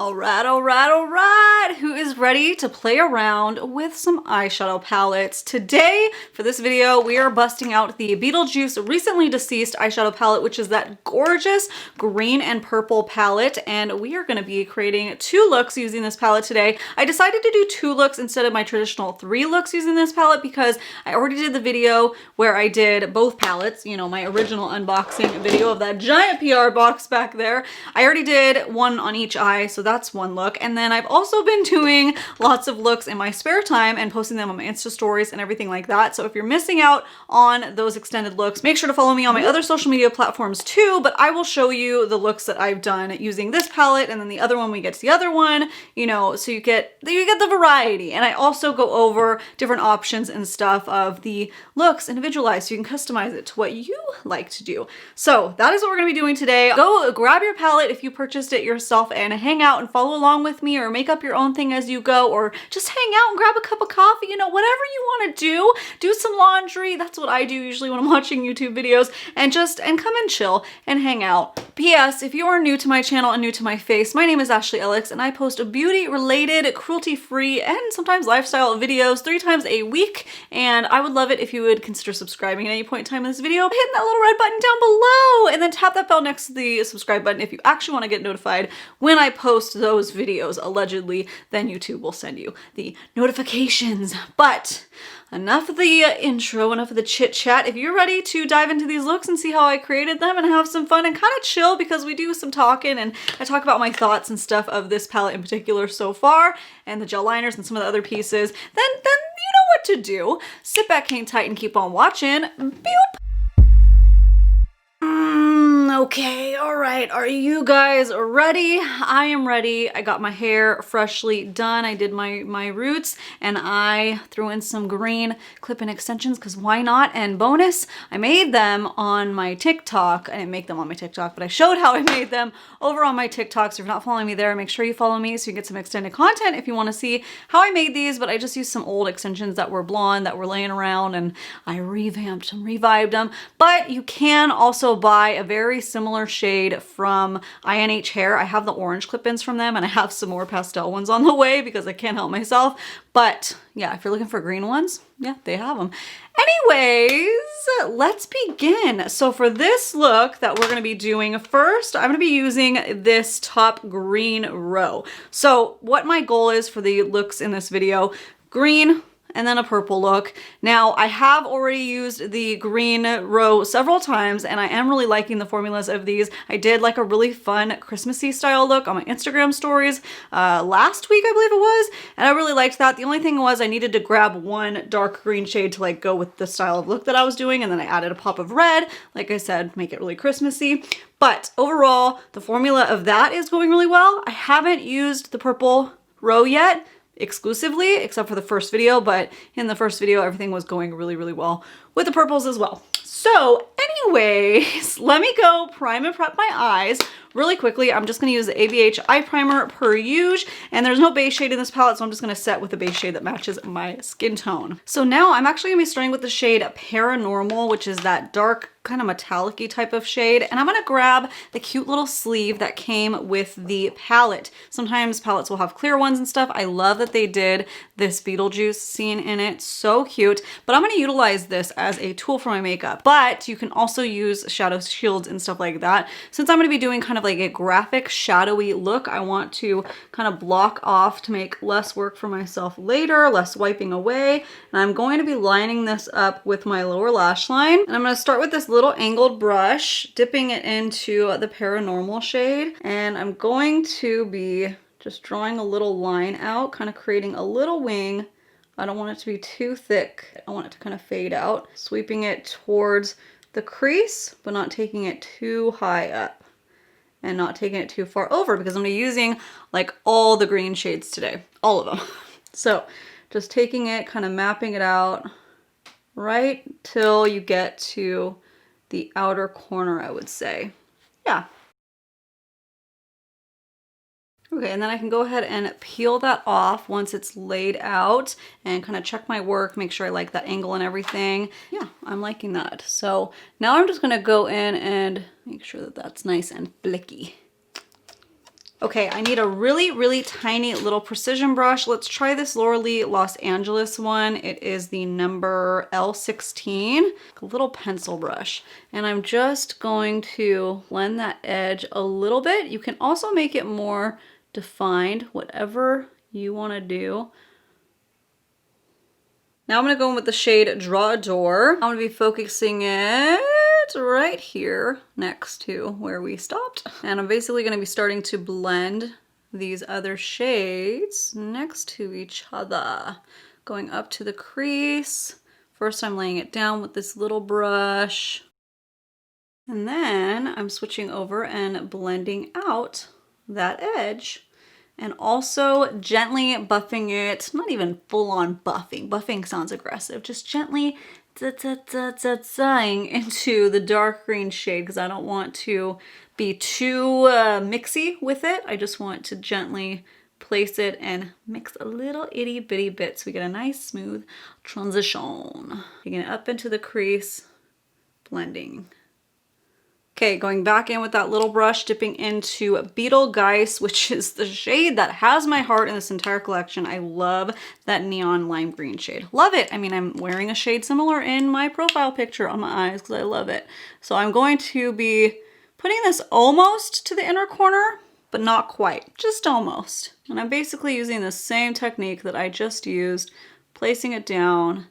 All right, all right, all right. Who is ready to play around with some eyeshadow palettes? Today, for this video, we are busting out the Beetlejuice Recently Deceased eyeshadow palette, which is that gorgeous green and purple palette. And we are gonna be creating 2 looks using this palette today. I decided to do 2 looks instead of my traditional 3 looks using this palette because I already did the video where I did both palettes, you know, my original unboxing video of that giant PR box back there. I already did one on each eye, so that's one look. And then I've also been doing lots of looks in my spare time and posting them on my Insta stories and everything like that. So if you're missing out on those extended looks, make sure to follow me on my other social media platforms too, but I will show you the looks that I've done using this palette, and then the other one, we get to the other one, you know, so you get the variety. And I also go over different options and stuff of the looks individualized so you can customize it to what you like to do. So that is what we're gonna be doing today. Go grab your palette if you purchased it yourself and hang out and follow along with me, or make up your own thing as you go, or just hang out and grab a cup of coffee, you know, whatever you want to do. Do some laundry. That's what I do usually when I'm watching YouTube videos, and come and chill and hang out. P.S. If you are new to my channel and new to my face, my name is Ashley Ellix, and I post beauty related, cruelty-free, and sometimes lifestyle videos 3 times a week. And I would love it if you would consider subscribing at any point in time in this video, hitting that little red button down below, and then tap that bell next to the subscribe button if you actually want to get notified when I post those videos, allegedly. Then YouTube will send you the notifications. But enough of the intro, enough of the chit chat. If you're ready to dive into these looks and see how I created them and have some fun and kind of chill, because we do some talking and I talk about my thoughts and stuff of this palette in particular so far, and the gel liners and some of the other pieces, then you know what to do. Sit back, hang tight, and keep on watching. Boop. Okay, all right, are you guys ready? I am ready. I got my hair freshly done. I did my roots, and I threw in some green clip-in extensions because why not? And bonus, I made them on my TikTok. I didn't make them on my TikTok, but I showed how I made them over on my TikTok. So if you're not following me there, make sure you follow me so you get some extended content if you want to see how I made these. But I just used some old extensions that were blonde that were laying around, and I revamped them, revived them. But you can also buy a very similar shade from INH Hair. I have the orange clip-ins from them, and I have some more pastel ones on the way because I can't help myself. But yeah, if you're looking for green ones, yeah, they have them. Anyways, let's begin. So for this look that we're gonna be doing first, I'm gonna be using this top green row. So what my goal is for the looks in this video: green, and then a purple look. Now, I have already used the green row several times, and I am really liking the formulas of these. I did like a really fun Christmassy style look on my Instagram stories last week, I believe it was, and I really liked that. The only thing was I needed to grab one dark green shade to like go with the style of look that I was doing, and then I added a pop of red, like I said, make it really Christmassy. But overall, the formula of that is going really well. I haven't used the purple row yet, exclusively, except for the first video, but in the first video everything was going really, really well with the purples as well. So anyways, let me go prime and prep my eyes really quickly. I'm just going to use the ABH eye primer per usual, and there's no base shade in this palette, so I'm just going to set with a base shade that matches my skin tone. So now I'm actually going to be starting with the shade Paranormal, which is that dark kind of metallic-y type of shade, and I'm going to grab the cute little sleeve that came with the palette. Sometimes palettes will have clear ones and stuff. I love that they did this Beetlejuice scene in it. So cute. But I'm going to utilize this as a tool for my makeup, but you can also use shadow shields and stuff like that. Since I'm going to be doing kind of like a graphic shadowy look, I want to kind of block off to make less work for myself later, less wiping away. And I'm going to be lining this up with my lower lash line. And I'm going to start with this little angled brush, dipping it into the Paranormal shade. And I'm going to be just drawing a little line out, kind of creating a little wing. I don't want it to be too thick. I want it to kind of fade out. Sweeping it towards the crease, but not taking it too high up and not taking it too far over, because I'm gonna be using like all the green shades today, all of them. So just taking it, kind of mapping it out right till you get to the outer corner, I would say. Yeah. Okay, and then I can go ahead and peel that off once it's laid out and kind of check my work, make sure I like that angle and everything. Yeah, I'm liking that. So now I'm just gonna go in and make sure that that's nice and flicky. Okay, I need a really, really tiny little precision brush. Let's try this Laura Lee Los Angeles one. It is the number L16, a little pencil brush. And I'm just going to blend that edge a little bit. You can also make it more defined, whatever you want to do. Now I'm going to go in with the shade Draw a Door. I'm going to be focusing it right here next to where we stopped. And I'm basically going to be starting to blend these other shades next to each other. Going up to the crease. First I'm laying it down with this little brush. And then I'm switching over and blending out that edge. And also gently buffing it, not even full on buffing. Buffing sounds aggressive. Just gently za-za-za-za-zaing into the dark green shade because I don't want to be too mixy with it. I just want to gently place it and mix a little itty bitty bit so we get a nice smooth transition. Taking it up into the crease, blending. Okay, going back in with that little brush, dipping into Beetlejuice, which is the shade that has my heart in this entire collection. I love that neon lime green shade. Love it. I mean, I'm wearing a shade similar in my profile picture on my eyes because I love it. So I'm going to be putting this almost to the inner corner, but not quite, just almost. And I'm basically using the same technique that I just used, placing it down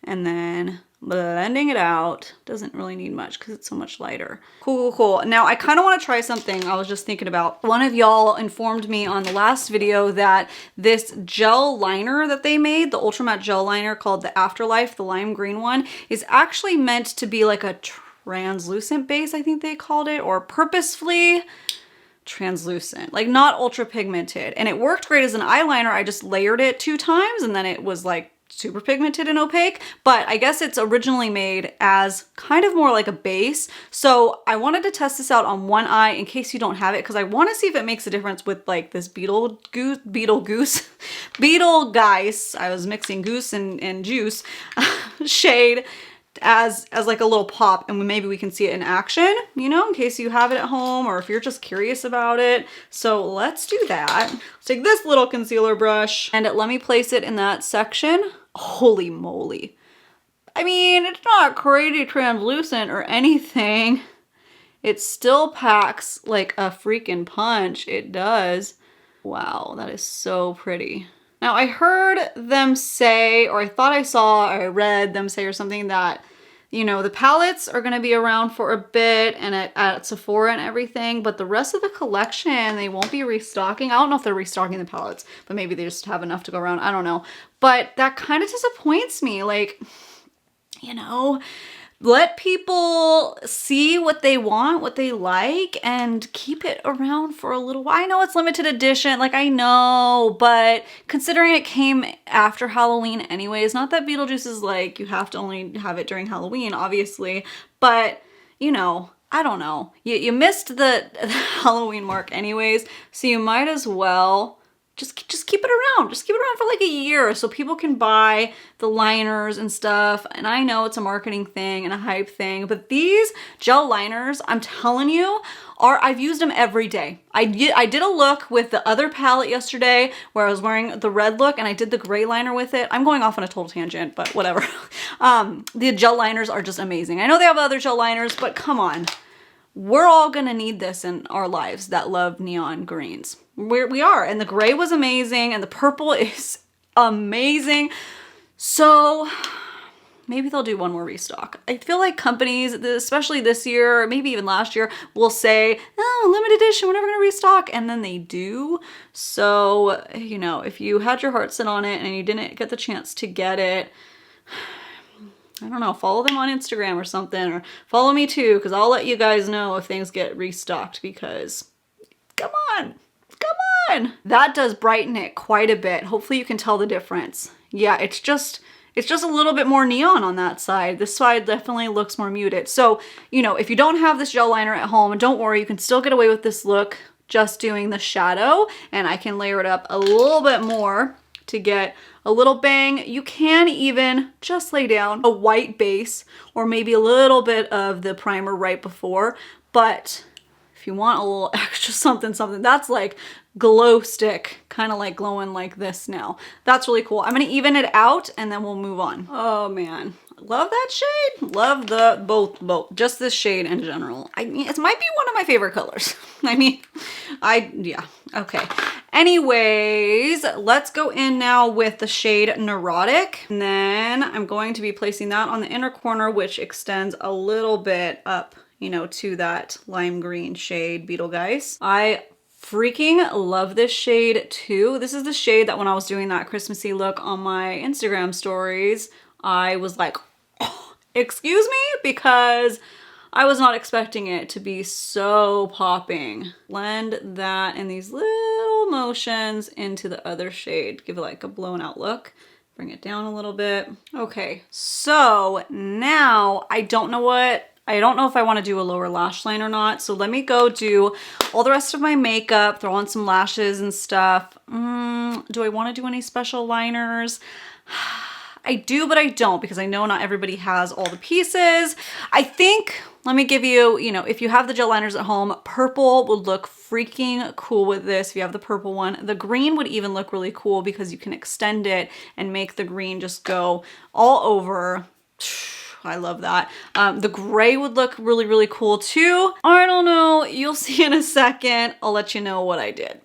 and then blending it out. Doesn't really need much because it's so much lighter. Cool, cool, cool. Now I kind of want to try something I was just thinking about. One of y'all informed me on the last video that this gel liner that they made, the Ultra Matte gel liner called the Afterlife, the lime green one, is actually meant to be like a translucent base, I think they called it, or purposefully translucent, like not ultra pigmented. And it worked great as an eyeliner. I just layered it 2 times and then it was like super pigmented and opaque, but I guess it's originally made as kind of more like a base. So I wanted to test this out on one eye in case you don't have it, because I want to see if it makes a difference with like this Beetlejuice, I was mixing goose and juice shade as like a little pop, and maybe we can see it in action, you know, in case you have it at home or if you're just curious about it. So let's do that. Let's take this little concealer brush and let me place it in that section. Holy moly. I mean, it's not crazy translucent or anything. It still packs like a freaking punch. It does. Wow, that is so pretty. Now I heard them say, or I thought I saw, or I read them say or something that, you know, the palettes are going to be around for a bit and at Sephora and everything, but the rest of the collection, they won't be restocking. I don't know if they're restocking the palettes, but maybe they just have enough to go around. I don't know. But that kind of disappoints me. Like, you know, let people see what they want, what they like, and keep it around for a little while. I know it's limited edition, like I know, but considering it came after Halloween anyways, not that Beetlejuice is like, you have to only have it during Halloween, obviously, but you know, I don't know. You missed the Halloween mark anyways, so you might as well just keep it around. Just keep it around for like a year so people can buy the liners and stuff. And I know it's a marketing thing and a hype thing, but these gel liners, I'm telling you, I've used them every day. I did a look with the other palette yesterday where I was wearing the red look and I did the gray liner with it. I'm going off on a total tangent, but whatever. The gel liners are just amazing. I know they have other gel liners, but come on. We're all gonna need this in our lives that love neon greens. We are, and the gray was amazing, and the purple is amazing. So maybe they'll do one more restock. I feel like companies, especially this year, maybe even last year, will say, oh, limited edition, we're never gonna restock, and then they do. So, you know, if you had your heart set on it and you didn't get the chance to get it, I don't know, follow them on Instagram or something, or follow me too, because I'll let you guys know if things get restocked, because come on, come on. That does brighten it quite a bit. Hopefully you can tell the difference. Yeah, it's just a little bit more neon on that side. This side definitely looks more muted. So, you know, if you don't have this gel liner at home, don't worry, you can still get away with this look just doing the shadow, and I can layer it up a little bit more to get a little bang. You can even just lay down a white base or maybe a little bit of the primer right before, but if you want a little extra something, that's like glow stick, kind of like glowing like this now. That's really cool. I'm gonna even it out and then we'll move on. Oh man, love that shade. Love the both, just this shade in general. I mean, it might be one of my favorite colors. I mean, yeah, okay. Anyways, let's go in now with the shade Neurotic. And then I'm going to be placing that on the inner corner, which extends a little bit up, you know, to that lime green shade, Beetlejuice. I freaking love this shade too. This is the shade that when I was doing that Christmassy look on my Instagram stories, I was like, oh, excuse me, because I was not expecting it to be so popping. Blend that in these little motions into the other shade. Give it like a blown out look. Bring it down a little bit. Okay, so now I don't know if I want to do a lower lash line or not. So let me go do all the rest of my makeup, throw on some lashes and stuff. Do I want to do any special liners? I do, but I don't, because I know not everybody has all the pieces. I think, let me give you, you know, if you have the gel liners at home, purple would look freaking cool with this. If you have the purple one, the green would even look really cool because you can extend it and make the green just go all over. I love that. The gray would look really, really cool too. I don't know. You'll see in a second. I'll let you know what I did.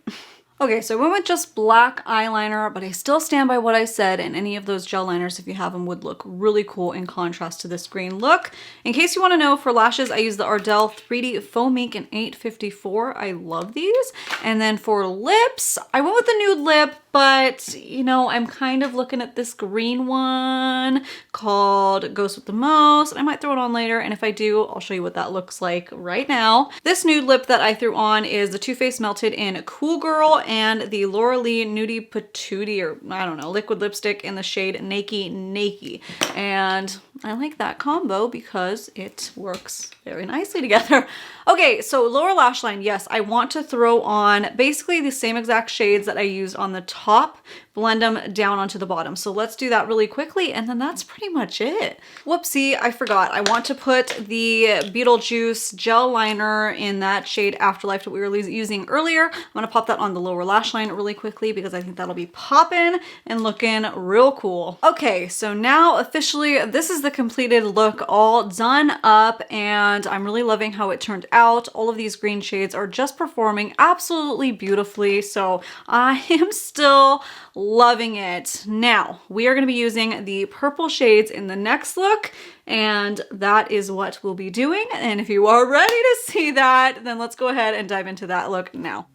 Okay, so I went with just black eyeliner, but I still stand by what I said, and any of those gel liners, if you have them, would look really cool in contrast to this green look. In case you want to know, for lashes, I use the Ardell 3D Foam Ink in 854. I love these. And then for lips, I went with the nude lip, but you know, I'm kind of looking at this green one called Ghost with the Most. I might throw it on later, and if I do, I'll show you what that looks like right now. This nude lip that I threw on is the Too Faced Melted in Cool Girl and the Laura Lee Nudie Patootie, or I don't know, liquid lipstick in the shade Nakey Nakey. And I like that combo because it works very nicely together. Okay, so lower lash line, yes, I want to throw on basically the same exact shades that I used on the top, blend them down onto the bottom. So let's do that really quickly, and then that's pretty much it. Whoopsie, I forgot. I want to put the Beetlejuice gel liner in that shade Afterlife that we were using earlier. I'm gonna pop that on the lower lash line really quickly because I think that'll be popping and looking real cool. Okay, so now officially, this is the completed look all done up, and I'm really loving how it turned out. All of these green shades are just performing absolutely beautifully, so I am still loving it. Now, we are going to be using the purple shades in the next look, and that is what we'll be doing. And if you are ready to see that, then let's go ahead and dive into that look now.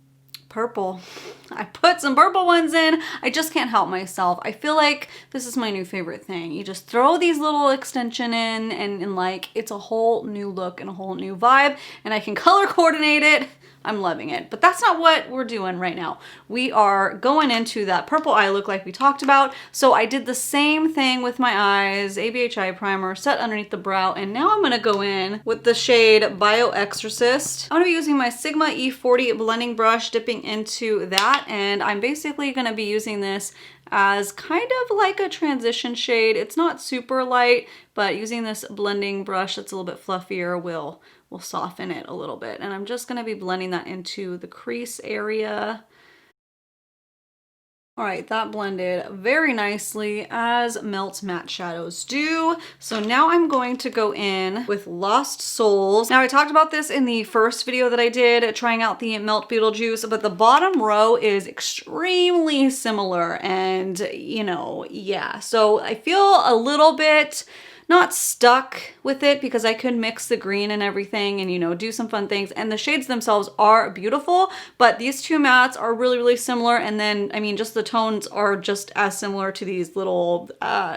Purple. I put some purple ones in. I just can't help myself. I feel like this is my new favorite thing. You just throw these little extension in and like it's a whole new look and a whole new vibe, and I can color coordinate it. I'm loving it, but that's not what we're doing right now. We are going into that purple eye look like we talked about. So I did the same thing with my eyes, ABH eye primer, set underneath the brow, and now I'm gonna go in with the shade Bio Exorcist. I'm gonna be using my Sigma E40 blending brush, dipping into that, and I'm basically gonna be using this as kind of like a transition shade. It's not super light, but using this blending brush that's a little bit fluffier will soften it a little bit. And I'm just gonna be blending that into the crease area. All right, that blended very nicely, as Melt matte shadows do. So now I'm going to go in with Lost Souls. Now I talked about this in the first video that I did trying out the Melt Beetlejuice, but the bottom row is extremely similar, and you know, yeah. So I feel a little bit not stuck with it because I could mix the green and everything and, you know, do some fun things. And the shades themselves are beautiful, but these two mattes are really, really similar. And then, I mean, just the tones are just as similar to these little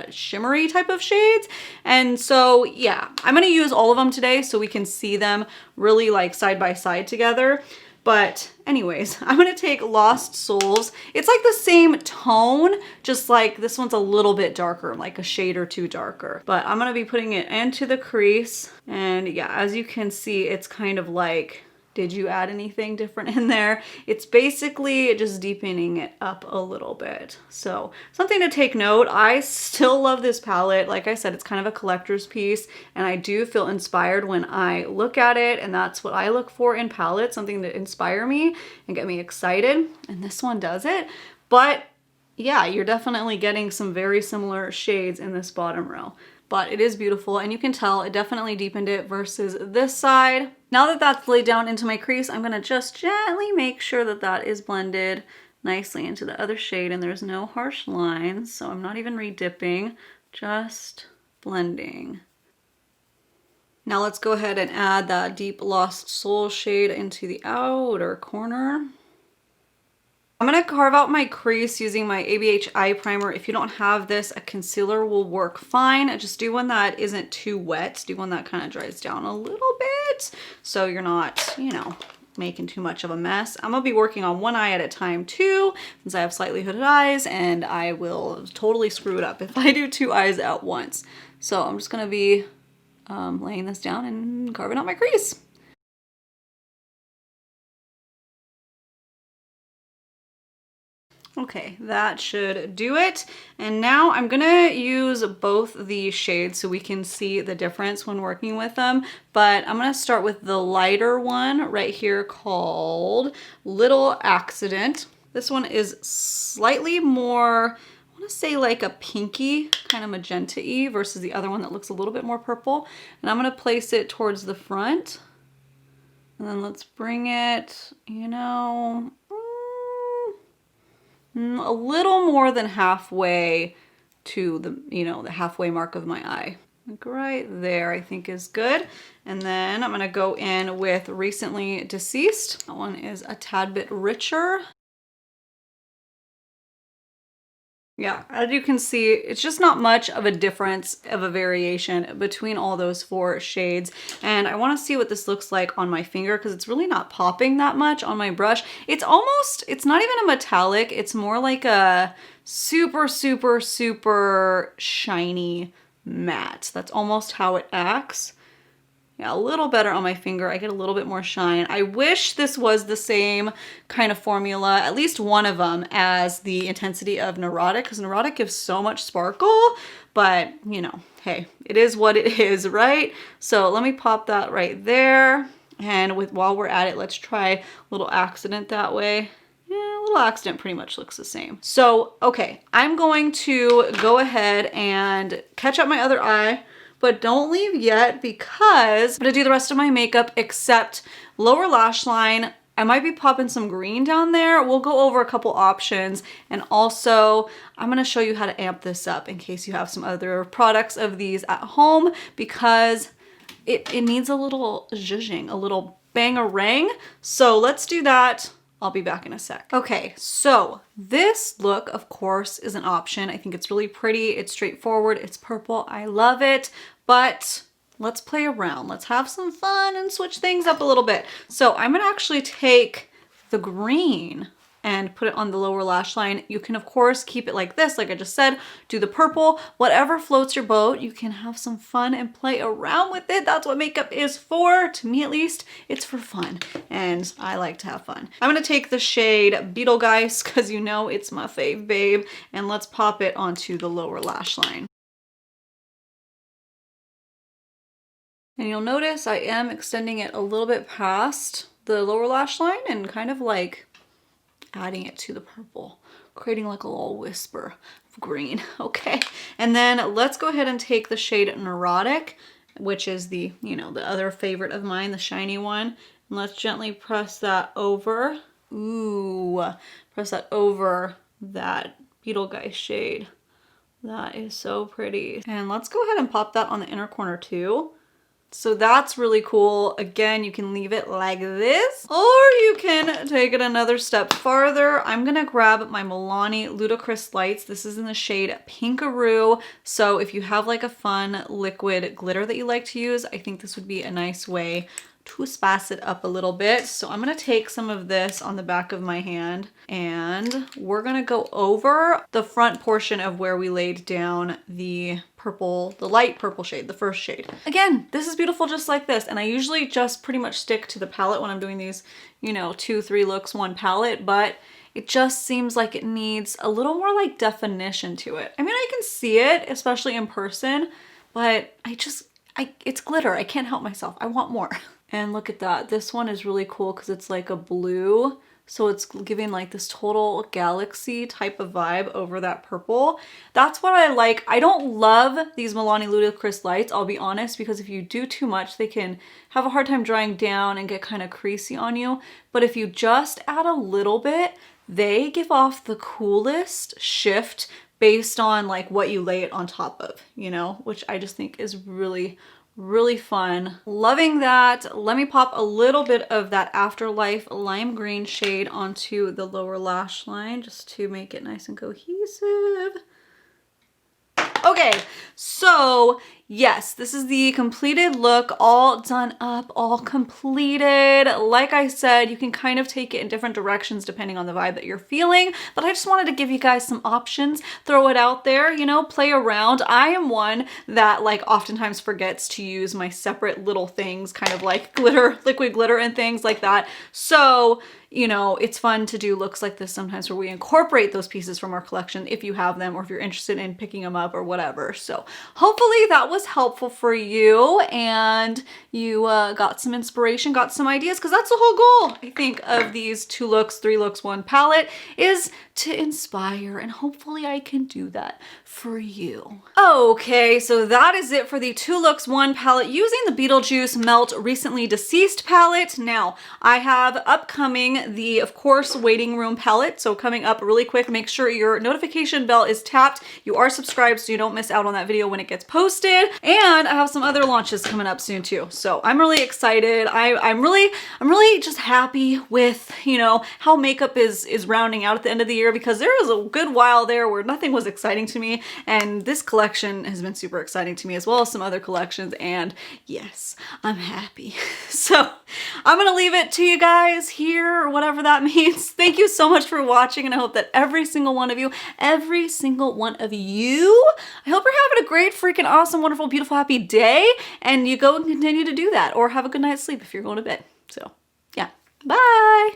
shimmery type of shades. And so, yeah, I'm going to use all of them today so we can see them really like side by side together. But anyways, I'm gonna take Lost Souls. It's like the same tone, just like this one's a little bit darker, like a shade or two darker. But I'm gonna be putting it into the crease. And yeah, as you can see, it's kind of like Did you add anything different in there? It's basically just deepening it up a little bit. So something to take note. I still love this palette. Like I said, it's kind of a collector's piece, and I do feel inspired when I look at it, and that's what I look for in palettes, something to inspire me and get me excited. And this one does it. But yeah, you're definitely getting some very similar shades in this bottom row. But it is beautiful, and you can tell it definitely deepened it versus this side. Now that that's laid down into my crease, I'm gonna just gently make sure that that is blended nicely into the other shade, and there's no harsh lines, so I'm not even re-dipping, just blending. Now let's go ahead and add that Deep Lost Soul shade into the outer corner. I'm gonna carve out my crease using my ABH eye primer. If you don't have this, a concealer will work fine. Just do one that isn't too wet. Do one that kind of dries down a little bit so you're not, you know, making too much of a mess. I'm gonna be working on one eye at a time too, since I have slightly hooded eyes, and I will totally screw it up if I do two eyes at once. So I'm just gonna be laying this down and carving out my crease. Okay, that should do it. And now I'm gonna use both the shades so we can see the difference when working with them. But I'm gonna start with the lighter one right here called Little Accident. This one is slightly more, I wanna say like a pinky, kind of magenta-y versus the other one that looks a little bit more purple. And I'm gonna place it towards the front. And then let's bring it, you know, a little more than halfway to the, you know, the halfway mark of my eye. Like right there, I think is good. And then I'm gonna go in with Recently Deceased. That one is a tad bit richer. Yeah, as you can see, it's just not much of a difference of a variation between all those four shades. And I want to see what this looks like on my finger because it's really not popping that much on my brush. It's almost, it's not even a metallic. It's more like a super, super, super shiny matte. That's almost how it acts. Yeah, a little better on my finger. I get a little bit more shine. I wish this was the same kind of formula, at least one of them, as the intensity of Neurotic, because Neurotic gives so much sparkle, but you know, hey, it is what it is, right? So let me pop that right there. And while we're at it, let's try Little Accident that way. Yeah, Little Accident pretty much looks the same. So, okay, I'm going to go ahead and catch up my other eye. But don't leave yet because I'm gonna do the rest of my makeup except lower lash line. I might be popping some green down there. We'll go over a couple options, and also I'm gonna show you how to amp this up in case you have some other products of these at home, because it needs a little zhuzhing, a little bang-a-rang. So let's do that. I'll be back in a sec. Okay, so this look, of course, is an option. I think it's really pretty. It's straightforward. It's purple. I love it. But let's play around. Let's have some fun and switch things up a little bit. So I'm gonna actually take the green and put it on the lower lash line. You can, of course, keep it like this, like I just said, do the purple, whatever floats your boat. You can have some fun and play around with it. That's what makeup is for. To me, at least, it's for fun, and I like to have fun. I'm gonna take the shade Beetlejuice, because you know it's my fave, babe, and let's pop it onto the lower lash line. And you'll notice I am extending it a little bit past the lower lash line and kind of like adding it to the purple, creating like a little whisper of green. Okay, and then let's go ahead and take the shade Neurotic, which is the, you know, the other favorite of mine, the shiny one, and let's gently press that over. Ooh, press that over that Beetlejuice shade. That is so pretty. And let's go ahead and pop that on the inner corner too. So that's really cool. Again, you can leave it like this, or you can take it another step farther. I'm gonna grab my Milani Ludicrous Lights. This is in the shade Pinkaroo. So if you have like a fun liquid glitter that you like to use, I think this would be a nice way to spice it up a little bit. So I'm gonna take some of this on the back of my hand and we're gonna go over the front portion of where we laid down the purple, the light purple shade, the first shade. Again, this is beautiful just like this. And I usually just pretty much stick to the palette when I'm doing these, you know, 2, 3 looks, 1 palette, but it just seems like it needs a little more like definition to it. I mean, I can see it, especially in person, but it's glitter. I can't help myself. I want more. And look at that. This one is really cool because it's like a blue. So it's giving like this total galaxy type of vibe over that purple. That's what I like. I don't love these Milani Ludicrous lights, I'll be honest, because if you do too much, they can have a hard time drying down and get kind of creasy on you. But if you just add a little bit, they give off the coolest shift based on like what you lay it on top of, you know, which I just think is really, really fun. Loving that. Let me pop a little bit of that Afterlife lime green shade onto the lower lash line just to make it nice and cohesive. Okay, so yes, this is the completed look, all done up, all completed. Like I said, you can kind of take it in different directions depending on the vibe that you're feeling, but I just wanted to give you guys some options, throw it out there, you know, play around. I am one that like oftentimes forgets to use my separate little things, kind of like glitter, liquid glitter and things like that. So, you know, it's fun to do looks like this sometimes where we incorporate those pieces from our collection if you have them or if you're interested in picking them up or whatever. So hopefully that was helpful for you and you got some inspiration, got some ideas, because that's the whole goal, I think, of these 2 looks, 3 looks, 1 palette is to inspire, and hopefully I can do that for you. Okay, so that is it for the 2 looks, 1 palette using the Beetlejuice Melt Recently Deceased palette. Now, I have upcoming the, of course, Waiting Room palette. So coming up really quick, make sure your notification bell is tapped. You are subscribed so you don't miss out on that video when it gets posted. And I have some other launches coming up soon too. So I'm really excited. I'm really just happy with, you know, how makeup is rounding out at the end of the year, because there was a good while there where nothing was exciting to me. And this collection has been super exciting to me, as well as some other collections. And yes, I'm happy. So I'm gonna leave it to you guys here, or whatever that means. Thank you so much for watching, and I hope that every single one of you, I hope you're having a great, freaking awesome, wonderful, beautiful, happy day, and you go and continue to do that, or have a good night's sleep if you're going to bed. So yeah, bye.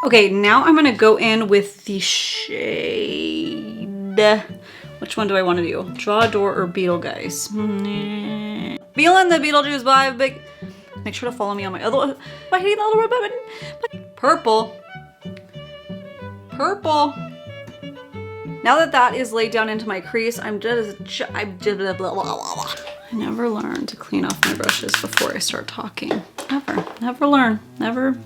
Okay, now I'm gonna go in with the shade. Which one do I want to do? Draw a Door or Beetlejuice? Feeling the Beetlejuice vibe. Big. Make sure to follow me on my other. By hitting the little red button. Purple. Purple. Now that that is laid down into my crease, I never learn to clean off my brushes before I start talking. Never learn. Never